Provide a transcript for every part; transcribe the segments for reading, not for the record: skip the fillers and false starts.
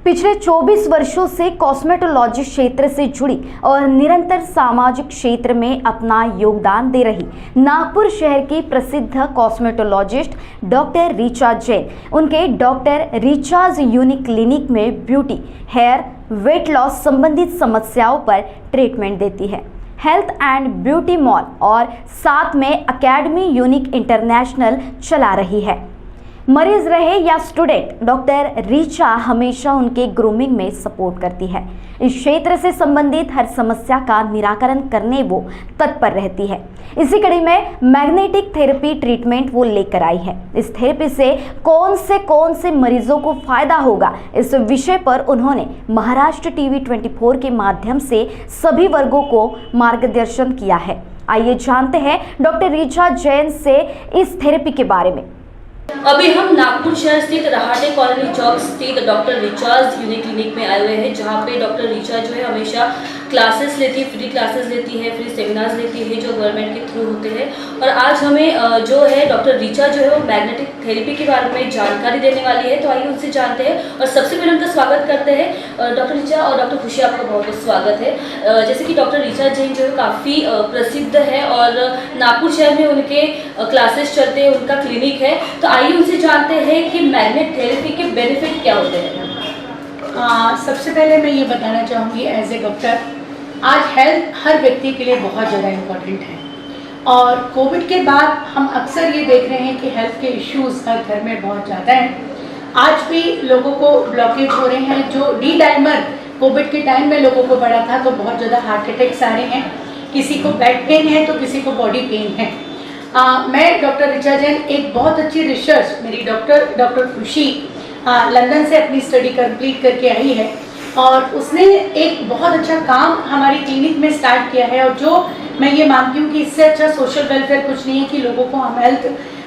पिछले 24 वर्षों से कॉस्मेटोलॉजी क्षेत्र से जुड़ी और निरंतर सामाजिक क्षेत्र में अपना योगदान दे रही नागपुर शहर की प्रसिद्ध कॉस्मेटोलॉजिस्ट डॉक्टर ऋचा जैन उनके डॉक्टर ऋचाज यूनिक क्लिनिक में ब्यूटी, हेयर, वेट लॉस संबंधित समस्याओं पर ट्रीटमेंट देती है। हेल्थ एंड ब्यूटी मॉल और साथ में एकेडमी यूनिक इंटरनेशनल चला रही है। मरीज रहे या स्टूडेंट, डॉक्टर ऋचा हमेशा उनके ग्रूमिंग में सपोर्ट करती है। इस क्षेत्र से संबंधित हर समस्या का निराकरण करने वो तत्पर रहती है। इसी कड़ी में मैग्नेटिक थेरेपी ट्रीटमेंट वो लेकर आई है। इस थेरेपी से कौन से मरीजों को फायदा होगा, इस विषय पर उन्होंने महाराष्ट्र टीवी 24 के माध्यम से सभी वर्गों को मार्गदर्शन किया है। आइए जानते हैं डॉक्टर ऋचा जैन से इस थेरेपी के बारे में। अभी हम नागपुर शहर स्थित रहाटे कॉलोनी चौक स्थित डॉक्टर रिचाज यूनिक क्लिनिक में आए हुए हैं, जहां पे डॉक्टर ऋचा जो है हमेशा क्लासेस लेती है, फ्री क्लासेस लेती है, फ्री सेमिनार्स लेती है जो गवर्नमेंट के थ्रू होते हैं। और आज हमें जो है डॉक्टर ऋचा जो है वो मैग्नेटिक थेरेपी के बारे में जानकारी देने वाली है। तो आइए उनसे जानते हैं और सबसे पहले उनका स्वागत करते हैं। डॉक्टर ऋचा और डॉक्टर खुशी, आपका बहुत बहुत स्वागत है। जैसे कि डॉक्टर ऋचा जैन जो है काफ़ी प्रसिद्ध है और नागपुर शहर में उनके क्लासेस चलते हैं, उनका क्लिनिक है। तो आइए उनसे जानते हैं कि मैग्नेट थेरेपी के बेनिफिट क्या होते हैं। सबसे पहले मैं ये बताना चाहूँगी एज ए डॉक्टर, आज हेल्थ हर व्यक्ति के लिए बहुत ज़्यादा इम्पोर्टेंट है और कोविड के बाद हम अक्सर ये देख रहे हैं कि हेल्थ के इश्यूज़ हर घर में बहुत ज़्यादा हैं। आज भी लोगों को ब्लॉकेज हो रहे हैं। जो डी डाइमर कोविड के टाइम में लोगों को बढ़ा था तो बहुत ज़्यादा हार्ट अटैक्स आ रहे हैं, किसी को बैक पेन है तो किसी को बॉडी पेन है। मैं डॉक्टर ऋचा जैन एक बहुत अच्छी रिसर्च मेरी डॉक्टर खुशी लंदन से अपनी स्टडी कंप्लीट करके आई है और उसने एक बहुत अच्छा काम हमारी क्लिनिक में स्टार्ट किया है। और जो मैं ये मानती हूँ कि इससे अच्छा सोशल वेलफेयर कुछ नहीं है कि लोगों को हम हेल्थ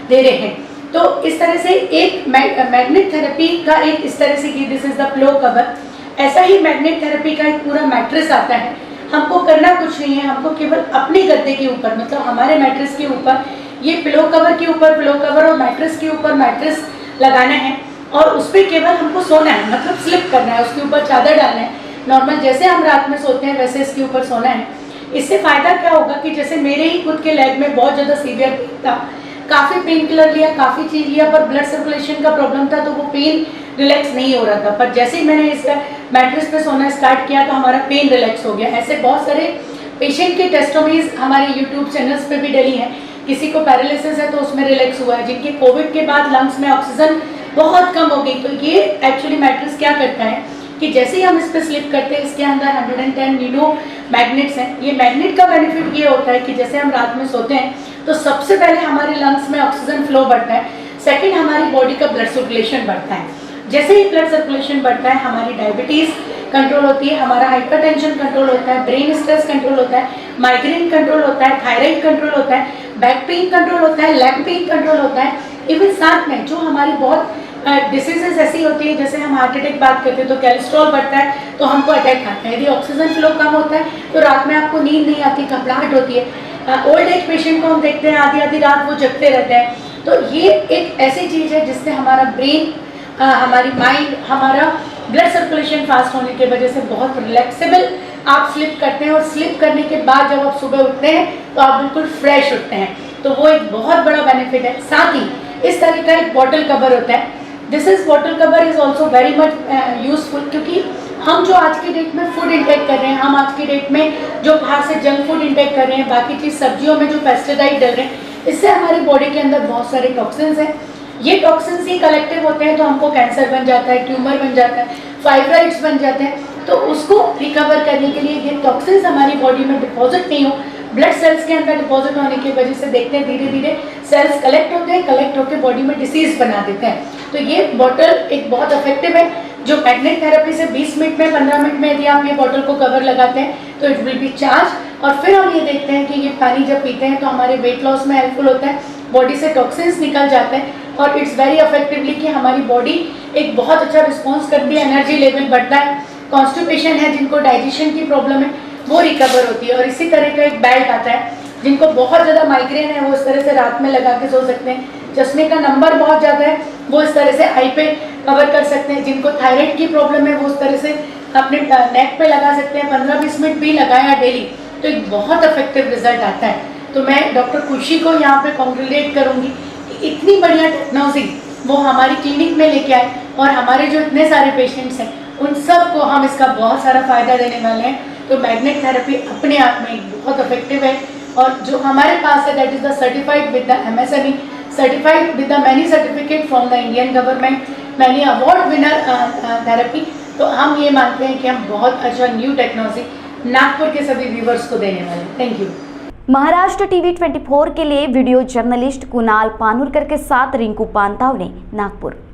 दे रहे हैं। तो इस तरह से एक मैग्नेट थेरेपी का एक इस तरह से कि this is the pillow cover, ऐसा ही मैग्नेट थेरेपी का एक पूरा मैट्रेस आता है। हमको करना कुछ नहीं है, हमको केवल अपने गद्दे के ऊपर, मतलब हमारे मैट्रेस के ऊपर, ये पिलो कवर के ऊपर पिलो कवर और मैट्रेस के ऊपर मैट्रेस लगाना है और उस पर केवल हमको सोना है, मतलब स्लिप करना है, उसके ऊपर चादर डालना है। नॉर्मल जैसे हम रात में सोते हैं वैसे इसके ऊपर सोना है। इससे फ़ायदा क्या होगा कि जैसे मेरे ही खुद के लेग में बहुत ज़्यादा सीवियर पेन था, काफ़ी पेन किलर लिया, काफ़ी चीज़ लिया, पर ब्लड सर्कुलेशन का प्रॉब्लम था तो वो पेन रिलैक्स नहीं हो रहा था। पर जैसे ही मैंने इस मैट्रेस पे सोना स्टार्ट किया तो हमारा पेन रिलैक्स हो गया। ऐसे बहुत सारे पेशेंट के टेस्टोमीज हमारे यूट्यूब चैनल्स पे भी डली हैं। किसी को पैरालिसिस है तो उसमें रिलैक्स हुआ है, जिनके कोविड के बाद लंग्स में ऑक्सीजन बहुत कम हो गई। तो ये एक्चुअली मैट्रेस क्या करता है कि जैसे ही हम इस पर स्लिप करते हैं, इसके अंदर 110 न्यूनो मैग्नेट्स हैं। ये मैग्नेट का बेनिफिट ये होता है कि जैसे हम रात में सोते हैं तो सबसे पहले हमारे लंग्स में ऑक्सीजन फ्लो बढ़ता है, सेकेंड हमारी बॉडी का ब्लड सर्कुलेशन बढ़ता है। जैसे ही ब्लड सर्कुलेशन बढ़ता है हमारी डायबिटीज़ कंट्रोल होती है, हमारा हाइपरटेंशन कंट्रोल होता है, ब्रेन स्ट्रेस कंट्रोल होता है, माइग्रेन कंट्रोल होता है, थायराइड कंट्रोल होता है, बैक पेन कंट्रोल होता है, लेग पेन कंट्रोल होता है। इवन साथ में जो हमारी बहुत डिसीजेस ऐसी होती है, जैसे हम हार्ट अटैक बात करते हैं तो कोलेस्ट्रॉल बढ़ता है तो हमको अटैक आता है। यदि ऑक्सीजन फ्लो कम होता है तो रात में आपको नींद नहीं आती, घबराहट होती है। ओल्ड एज पेशेंट को हम देखते हैं आधी रात वो जगते रहते हैं। तो ये एक ऐसी चीज़ है जिससे हमारा ब्रेन, हमारी माइंड, हमारा ब्लड सर्कुलेशन फास्ट होने की वजह से बहुत रिलैक्सेबल आप स्लिप करते हैं और स्लिप करने के बाद जब आप सुबह उठते हैं तो आप बिल्कुल फ्रेश उठते हैं। तो वो एक बहुत बड़ा बेनिफिट है। साथ ही इस तरह का एक बॉटल कवर होता है। This is bottle cover is also very much useful, क्योंकि हम जो आज की डेट में फूड इंटेक कर रहे हैं, हम आज की डेट में जो बाहर से जंक फूड इंटेक कर रहे हैं, बाकी चीज़ सब्जियों में जो पेस्टिसाइड डल रहे हैं, इससे हमारी बॉडी के अंदर बहुत सारे टॉक्सिन्स हैं। ये टॉक्सिन्स ही कलेक्टिव होते हैं तो हमको कैंसर बन जाता है, ट्यूमर बन जाता है, फाइब्राइड्स बन जाते हैं। तो उसको रिकवर करने के लिए ये टॉक्सिन्स हमारी बॉडी में डिपॉजिट नहीं हो, ब्लड सेल्स के अंदर डिपॉजिट होने की वजह से देखते हैं धीरे धीरे सेल्स कलेक्ट होते हैं, कलेक्ट होकर बॉडी में डिसीज बना देते हैं। तो ये बॉटल एक बहुत इफेक्टिव है जो मैग्नेट थेरेपी से 20 मिनट में 15 मिनट में यदि आप ये बॉटल को कवर लगाते हैं तो इट विल बी चार्ज। और फिर हम ये देखते हैं कि ये पानी जब पीते हैं तो हमारे वेट लॉस में हेल्पफुल होता है, बॉडी से टॉक्सिन्स निकल जाते हैं और इट्स वेरी इफेक्टिवली कि हमारी बॉडी एक बहुत अच्छा रिस्पॉन्स करती है, एनर्जी लेवल बढ़ता है। कॉन्स्टिपेशन है, जिनको डाइजेशन की प्रॉब्लम है वो रिकवर होती है। और इसी तरह का एक बेल्ट आता है, जिनको बहुत ज़्यादा माइग्रेन है वो इस तरह से रात में लगा के सो सकते हैं। चश्मे का नंबर बहुत ज़्यादा है वो इस तरह से आई पे कवर कर सकते हैं। जिनको थायराइड की प्रॉब्लम है वो उस तरह से अपने नेक पे लगा सकते हैं। 15-20 मिनट भी लगाया डेली तो एक बहुत इफेक्टिव रिजल्ट आता है। तो मैं डॉक्टर खुशी को यहाँ पे कॉन्ग्रेचुलेट करूँगी कि इतनी बढ़िया टेक्नोलॉजी वो हमारी क्लिनिक में लेके आए और हमारे जो इतने सारे पेशेंट्स हैं उन सब को हम इसका बहुत सारा फ़ायदा देने वाले हैं। तो मैग्नेट थेरेपी अपने आप में बहुत इफेक्टिव है और जो हमारे पास है that is the certified with the MSME, certified with the many certificate from the Indian government, many award winner therapy. तो हम ये मानते हैं कि हम बहुत अच्छा न्यू टेक्नोलॉजी नागपुर के सभी व्यूवर्स को देने वाले हैं। Thank you. महाराष्ट्र टीवी 24 के लिए वीडियो जर्नलिस्ट कुणाल पानुरकर के साथ रिंकू पांतावने, नागपुर।